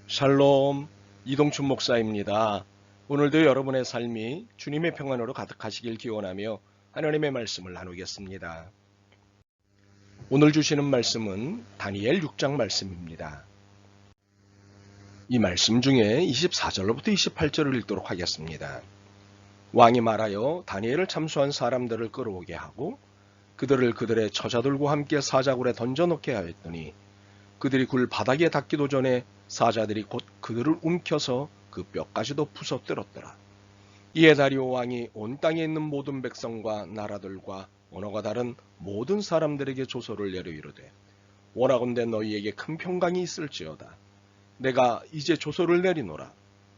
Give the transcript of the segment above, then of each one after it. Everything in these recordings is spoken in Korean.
샬롬, 이동춘 목사입니다. 오늘도 여러분의 삶이 주님의 평안으로 가득하시길 기원하며 하나님의 말씀을 나누겠습니다. 오늘 주시는 말씀은 다니엘 6장 말씀입니다. 이 말씀 중에 24절로부터 28절을 읽도록 하겠습니다. 왕이 말하여 다니엘을 참수한 사람들을 끌어오게 하고 그들을 그들의 처자들과 함께 사자굴에 던져놓게 하였더니 그들이 굴 바닥에 닿기도 전에 사자들이 곧 그들을 움켜서 그 뼈까지도 부서뜨렸더라. 이에 다리오 왕이 온 땅에 있는 모든 백성과 나라들과 언어가 다른 모든 사람들에게 조서를 내려 이르되 원하건대 너희에게 큰 평강이 있을지어다. 내가 이제 조서를 내리노라.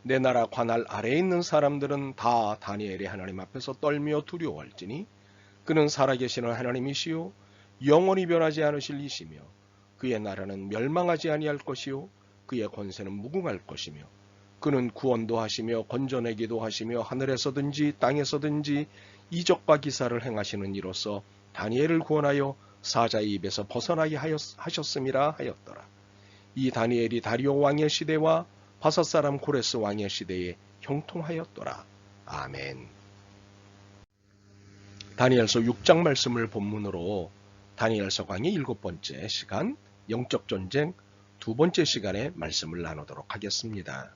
내 나라 관할 아래에 있는 사람들은 다 다니엘의 하나님 앞에서 떨며 두려워할지니 그는 살아계시는 하나님이시요 영원히 변하지 않으실 이시며 그의 나라는 멸망하지 아니할 것이요 그의 권세는 무궁할 것이며 그는 구원도 하시며 건져내기도 하시며 하늘에서든지 땅에서든지 이적과 기사를 행하시는 이로써 다니엘을 구원하여 사자의 입에서 벗어나게 하셨음이라 하였더라. 이 다니엘이 다리오 왕의 시대와 바사 사람 고레스 왕의 시대에 형통하였더라. 아멘. 다니엘서 6장 말씀을 본문으로 다니엘서 강의 7번째 시간 영적 전쟁 두 번째 시간에 말씀을 나누도록 하겠습니다.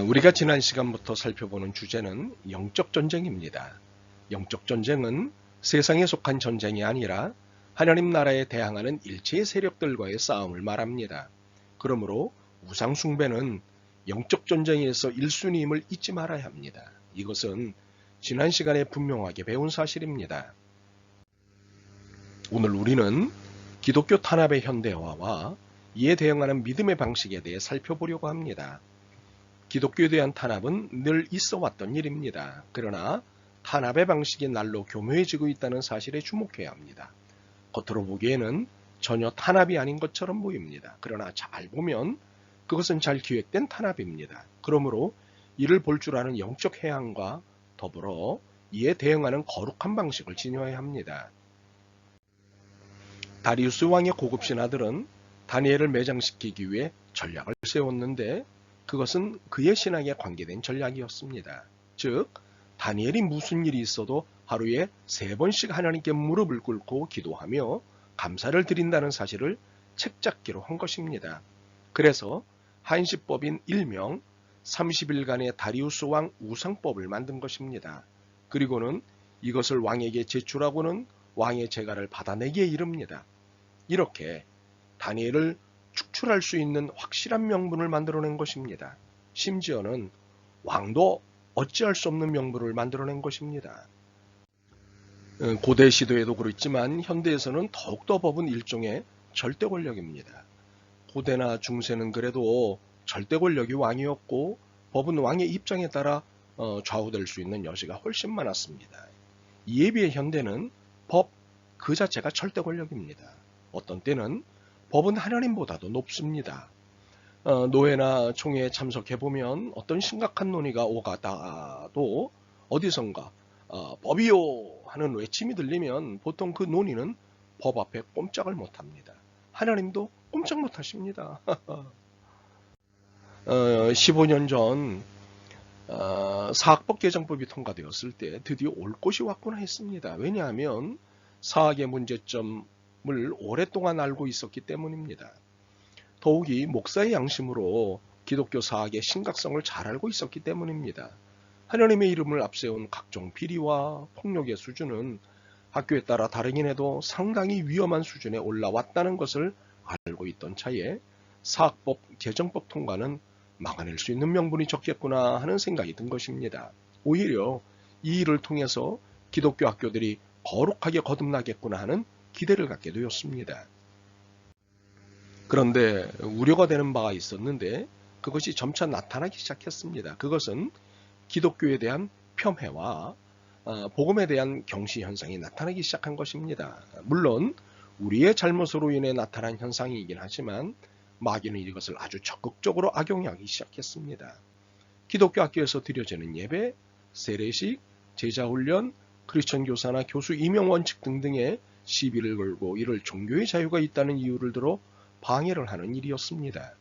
우리가 지난 시간부터 살펴보는 주제는 영적 전쟁입니다. 영적 전쟁은 세상에 속한 전쟁이 아니라 하나님 나라에 대항하는 일체의 세력들과의 싸움을 말합니다. 그러므로 우상 숭배는 영적 전쟁에서 1순위임을 잊지 말아야 합니다. 이것은 지난 시간에 분명하게 배운 사실입니다. 오늘 우리는 기독교 탄압의 현대화와 이에 대응하는 믿음의 방식에 대해 살펴보려고 합니다. 기독교에 대한 탄압은 늘 있어 왔던 일입니다. 그러나 탄압의 방식이 날로 교묘해지고 있다는 사실에 주목해야 합니다. 겉으로 보기에는 전혀 탄압이 아닌 것처럼 보입니다. 그러나 잘 보면 그것은 잘 기획된 탄압입니다. 그러므로 이를 볼 줄 아는 영적 해양과 더불어 이에 대응하는 거룩한 방식을 지녀야 합니다. 다리우스 왕의 고급 신하들은 다니엘을 매장시키기 위해 전략을 세웠는데 그것은 그의 신앙에 관계된 전략이었습니다. 즉 다니엘이 무슨 일이 있어도 하루에 3번씩 하나님께 무릎을 꿇고 기도하며 감사를 드린다는 사실을 책잡기로 한 것입니다. 그래서 한시법인 일명 30일간의 다리우스 왕 우상법을 만든 것입니다. 그리고는 이것을 왕에게 제출하고는 왕의 재가를 받아내기에 이릅니다. 이렇게 다니엘을 축출할 수 있는 확실한 명분을 만들어낸 것입니다. 심지어는 왕도 어찌할 수 없는 명분을 만들어낸 것입니다. 고대 시대에도 그렇지만 현대에서는 더욱더 법은 일종의 절대 권력입니다. 고대나 중세는 그래도 절대 권력이 왕이었고 법은 왕의 입장에 따라 좌우될 수 있는 여지가 훨씬 많았습니다. 이에 비해 현대는 법 그 자체가 절대 권력입니다. 어떤 때는 법은 하나님보다도 높습니다. 노회나 총회에 참석해보면 어떤 심각한 논의가 오가다도 어디선가 법이요 하는 외침이 들리면 보통 그 논의는 법 앞에 꼼짝을 못합니다. 하나님도 꼼짝 못하십니다. 15년 전 사학법 개정법이 통과되었을 때 드디어 올 것이 왔구나 했습니다. 왜냐하면 사학의 문제점을 오랫동안 알고 있었기 때문입니다. 더욱이 목사의 양심으로 기독교 사학의 심각성을 잘 알고 있었기 때문입니다. 하나님의 이름을 앞세운 각종 비리와 폭력의 수준은 학교에 따라 다르긴 해도 상당히 위험한 수준에 올라왔다는 것을 알고 있던 차에 사학법 개정법 통과는 막아낼 수 있는 명분이 적겠구나 하는 생각이 든 것입니다. 오히려 이 일을 통해서 기독교 학교들이 거룩하게 거듭나겠구나 하는 기대를 갖게 되었습니다. 그런데 우려가 되는 바가 있었는데 그것이 점차 나타나기 시작했습니다. 그것은 기독교에 대한 폄훼와 복음에 대한 경시 현상이 나타나기 시작한 것입니다. 물론 우리의 잘못으로 인해 나타난 현상이긴 하지만 마귀는 이것을 아주 적극적으로 악용하기 시작했습니다. 기독교 학교에서 드려지는 예배, 세례식, 제자훈련, 크리스천 교사나 교수 임용 원칙 등등의 시비를 걸고 이를 종교의 자유가 있다는 이유를 들어 방해를 하는 일이었습니다.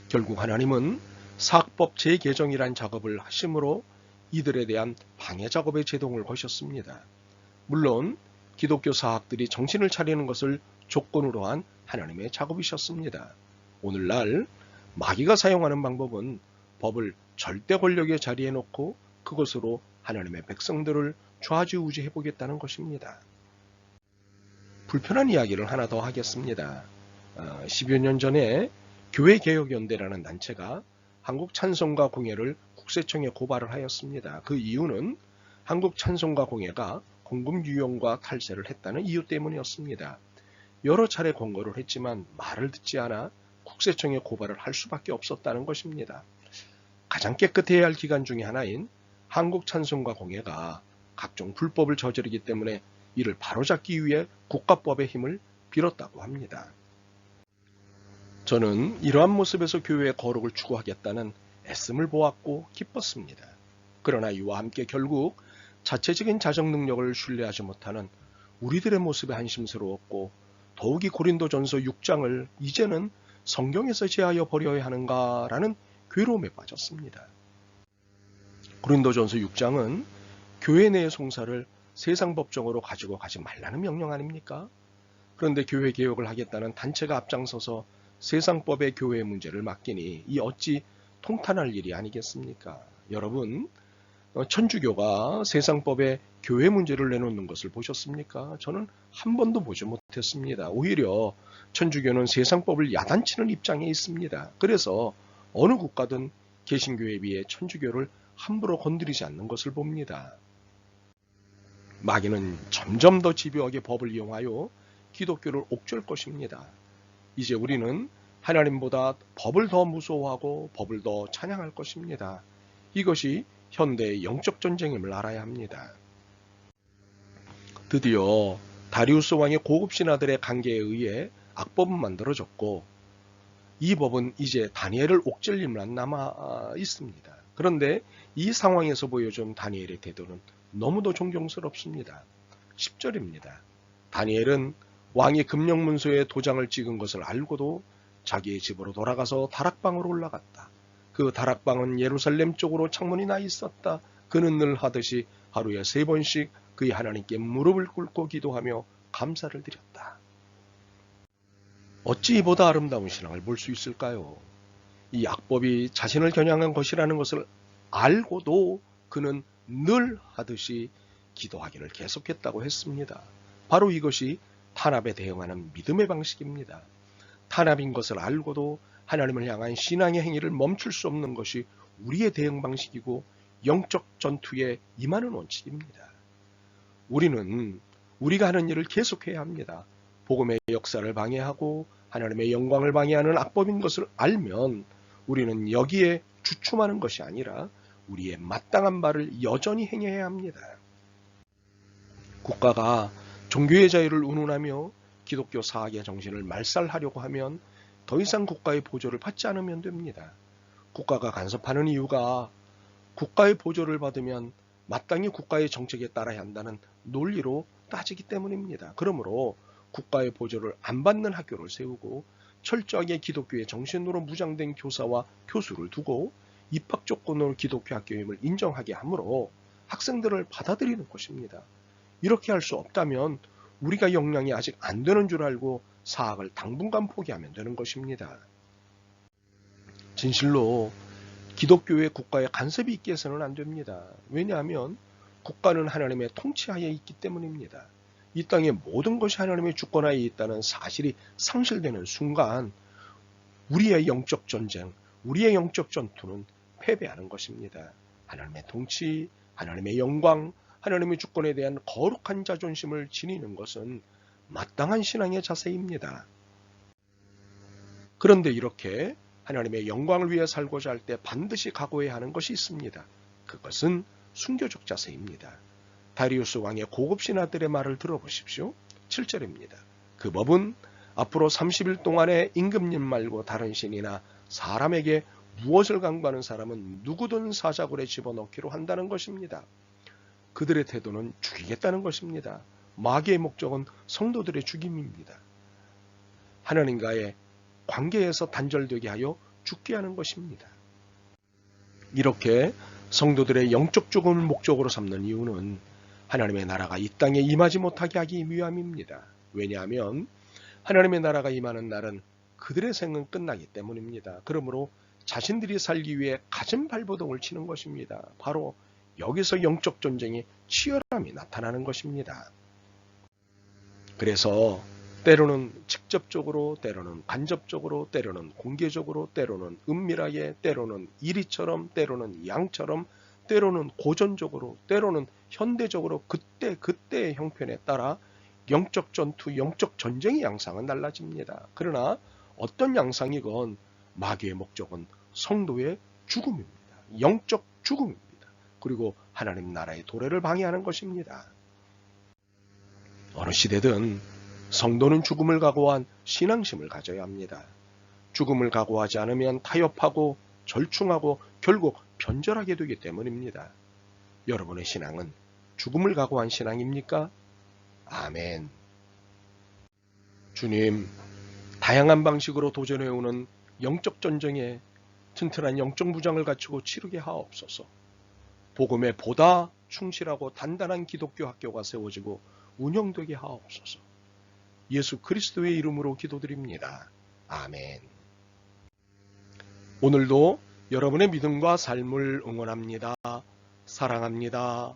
결국 하나님은 사학법 재개정이란 작업을 하심으로 이들에 대한 방해 작업에 제동을 거셨습니다. 물론 기독교 사학들이 정신을 차리는 것을 조건으로 한 하나님의 작업이셨습니다. 오늘날 마귀가 사용하는 방법은 법을 절대 권력의 자리에 놓고 그것으로 하나님의 백성들을 좌지우지해 보겠다는 것입니다. 불편한 이야기를 하나 더 하겠습니다. 10여 년 전에 교회개혁연대라는 단체가 한국찬송가 공예를 국세청에 고발을 하였습니다. 그 이유는 한국찬송가 공예가 공금 유용과 탈세를 했다는 이유 때문이었습니다. 여러 차례 권고를 했지만 말을 듣지 않아 국세청에 고발을 할 수밖에 없었다는 것입니다. 가장 깨끗해야 할 기관 중에 하나인 한국찬송가 공예가 각종 불법을 저지르기 때문에 이를 바로잡기 위해 국가법의 힘을 빌었다고 합니다. 저는 이러한 모습에서 교회의 거룩을 추구하겠다는 애씀을 보았고 기뻤습니다. 그러나 이와 함께 결국 자체적인 자정 능력을 신뢰하지 못하는 우리들의 모습에 한심스러웠고 더욱이 고린도전서 6장을 이제는 성경에서 제하여 버려야 하는가라는 괴로움에 빠졌습니다. 고린도전서 6장은 교회 내의 송사를 세상 법정으로 가지고 가지 말라는 명령 아닙니까? 그런데 교회 개혁을 하겠다는 단체가 앞장서서 세상법의 교회의 문제를 맡기니 이 어찌 통탄할 일이 아니겠습니까? 여러분, 천주교가 세상법에 교회 문제를 내놓는 것을 보셨습니까? 저는 한 번도 보지 못했습니다. 오히려 천주교는 세상법을 야단치는 입장에 있습니다. 그래서 어느 국가든 개신교에 비해 천주교를 함부로 건드리지 않는 것을 봅니다. 마귀는 점점 더 집요하게 법을 이용하여 기독교를 옥죄할 것입니다. 이제 우리는 하나님보다 법을 더 무서워하고 법을 더 찬양할 것입니다. 이것이 현대의 영적 전쟁임을 알아야 합니다. 드디어 다리우스 왕의 고급 신하들의 관계에 의해 악법은 만들어졌고 이 법은 이제 다니엘을 옥죄할 일만 남아 있습니다. 그런데 이 상황에서 보여준 다니엘의 태도는 너무도 존경스럽습니다. 10절입니다. 다니엘은 왕이 금령문서에 도장을 찍은 것을 알고도 자기의 집으로 돌아가서 다락방으로 올라갔다. 그 다락방은 예루살렘 쪽으로 창문이 나 있었다. 그는 늘 하듯이 하루에 3번씩 그의 하나님께 무릎을 꿇고 기도하며 감사를 드렸다. 어찌 이보다 아름다운 신앙을 볼 수 있을까요? 이 악법이 자신을 겨냥한 것이라는 것을 알고도 그는 늘 하듯이 기도하기를 계속했다고 했습니다. 바로 이것이 탄압에 대응하는 믿음의 방식입니다. 탄압인 것을 알고도 하나님을 향한 신앙의 행위를 멈출 수 없는 것이 우리의 대응 방식이고 영적 전투에 임하는 원칙입니다. 우리는 우리가 하는 일을 계속해야 합니다. 복음의 역사를 방해하고 하나님의 영광을 방해하는 악법인 것을 알면 우리는 여기에 주춤하는 것이 아니라 우리의 마땅한 바를 여전히 행해야 합니다. 국가가 종교의 자유를 운운하며 기독교 사학의 정신을 말살하려고 하면 더 이상 국가의 보조를 받지 않으면 됩니다. 국가가 간섭하는 이유가 국가의 보조를 받으면 마땅히 국가의 정책에 따라야 한다는 논리로 따지기 때문입니다. 그러므로 국가의 보조를 안 받는 학교를 세우고 철저하게 기독교의 정신으로 무장된 교사와 교수를 두고 입학 조건으로 기독교 학교임을 인정하게 하므로 학생들을 받아들이는 것입니다. 이렇게 할 수 없다면 우리가 역량이 아직 안 되는 줄 알고 사학을 당분간 포기하면 되는 것입니다. 진실로 기독교의 국가에 간섭이 있게 해서는 안 됩니다. 왜냐하면 국가는 하나님의 통치하에 있기 때문입니다. 이 땅의 모든 것이 하나님의 주권하에 있다는 사실이 상실되는 순간 우리의 영적 전쟁, 우리의 영적 전투는 패배하는 것입니다. 하나님의 통치, 하나님의 영광, 하나님의 주권에 대한 거룩한 자존심을 지니는 것은 마땅한 신앙의 자세입니다. 그런데 이렇게 하나님의 영광을 위해 살고자 할 때 반드시 각오해야 하는 것이 있습니다. 그것은 순교적 자세입니다. 다리우스 왕의 고급 신하들의 말을 들어보십시오. 7절입니다. 그 법은 앞으로 30일 동안에 임금님 말고 다른 신이나 사람에게 무엇을 강구하는 사람은 누구든 사자굴에 집어넣기로 한다는 것입니다. 그들의 태도는 죽이겠다는 것입니다. 마귀의 목적은 성도들의 죽임입니다. 하나님과의 관계에서 단절되게 하여 죽게 하는 것입니다. 이렇게 성도들의 영적 죽음을 목적으로 삼는 이유는 하나님의 나라가 이 땅에 임하지 못하게 하기 위함입니다. 왜냐하면 하나님의 나라가 임하는 날은 그들의 생은 끝나기 때문입니다. 그러므로 자신들이 살기 위해 갖은 발버둥을 치는 것입니다. 바로 여기서 영적 전쟁의 치열함이 나타나는 것입니다. 그래서 때로는 직접적으로, 때로는 간접적으로, 때로는 공개적으로, 때로는 은밀하게, 때로는 이리처럼, 때로는 양처럼, 때로는 고전적으로, 때로는 현대적으로 그때의 형편에 따라 영적 전투, 영적 전쟁의 양상은 달라집니다. 그러나 어떤 양상이건 마귀의 목적은 성도의 죽음입니다. 영적 죽음입니다. 그리고 하나님 나라의 도래를 방해하는 것입니다. 어느 시대든 성도는 죽음을 각오한 신앙심을 가져야 합니다. 죽음을 각오하지 않으면 타협하고 절충하고 결국 변절하게 되기 때문입니다. 여러분의 신앙은 죽음을 각오한 신앙입니까? 아멘. 주님, 다양한 방식으로 도전해오는 영적 전쟁에 튼튼한 영적 무장을 갖추고 치르게 하옵소서. 복음에 보다 충실하고 단단한 기독교 학교가 세워지고 운영되게 하옵소서. 예수 그리스도의 이름으로 기도드립니다. 아멘. 오늘도 여러분의 믿음과 삶을 응원합니다. 사랑합니다.